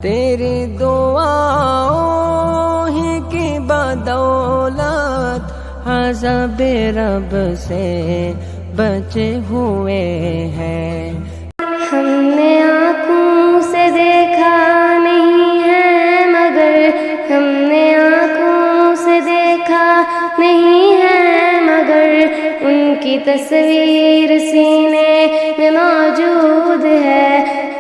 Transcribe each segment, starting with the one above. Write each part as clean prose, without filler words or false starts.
تیری دعاؤں ہی کی بدولت عذاب رب سے بچے ہوئے ہیں۔ ہم نے آنکھوں سے دیکھا نہیں ہے مگر، ہم نے آنکھوں سے دیکھا نہیں ہے مگر، ان کی تصویر سینے میں موجود ہے۔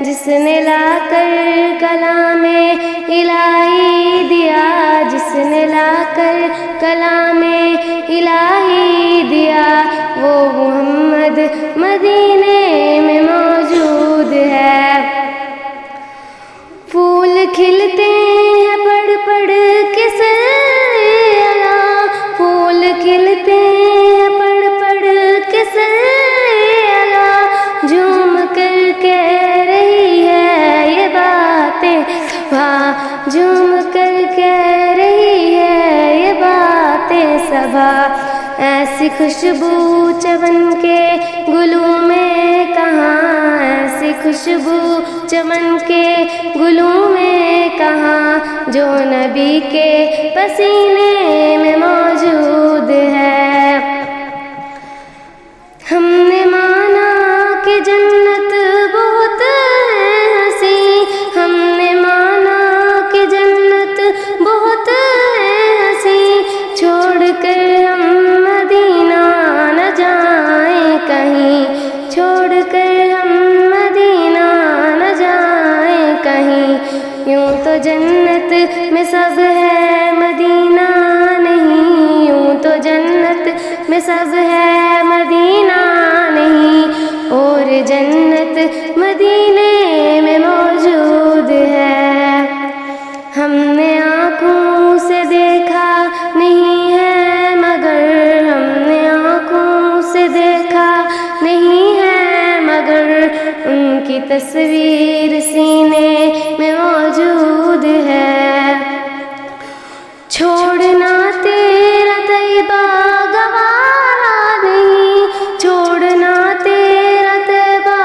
جس نے لا کر کلام الہی دیا، جس نے لا کر کلام الہی دیا، وہ محمد مدینے میں موجود ہے۔ پھول کھلتے ہیں پڑھ پڑھ کے سلا، پھول کھلتے ہیں پڑھ پڑھ کے سلا، جھوم کر کہہ رہی ہے یہ باتیں صبا، جھوم کر کہہ رہی ہے یہ باتیں صبا۔ ایسی خوشبو چمن کے گلوں میں کہاں، ایسی خوشبو چمن کے گلوں میں کہاں، جو نبی کے پسینے میں موجود ہے۔ ہم نے مانا کہ جنت بہت ہنسی، ہم نے مانا کہ جنت بہت ہنسی، چھوڑ کر ہم مدینہ نہ جائیں کہیں، چھوڑ کر ہم مدینہ نہ جائیں کہیں۔ یوں تو جنت میں سب ہے مدینہ نہیں، یوں تو جنت میں سب ہے مدینہ نہیں، اور جنت مدینے میں موجود ہے۔ ہم نے آنکھوں سے دیکھا نہیں ہے مگر، ہم نے آنکھوں سے دیکھا نہیں ہے مگر، ان کی تصویر سینے میں موجود ہے۔ چھوڑنا تیرا طیبہ گوارا نہیں، چھوڑنا تیرا طیبہ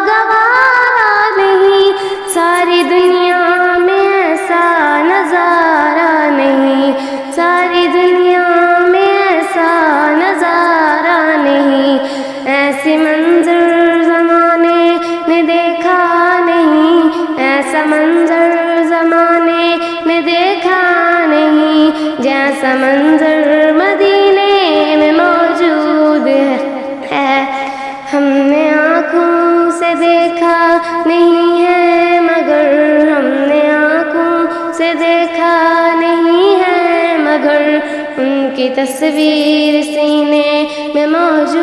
گوارا نہیں، ساری دنیا میں ایسا نظارہ نہیں، ساری دنیا میں ایسا نظارہ نہیں۔ ایسے منظر زمانے نے دیکھا نہیں، ایسا منظر زمانے نے دیکھا نہیں، جیسا منظر مدینے میں موجود ہے۔ ہم نے آنکھوں سے دیکھا نہیں ہے مگر، ہم نے آنکھوں سے دیکھا نہیں ہے مگر، ان کی تصویر سینے میں موجود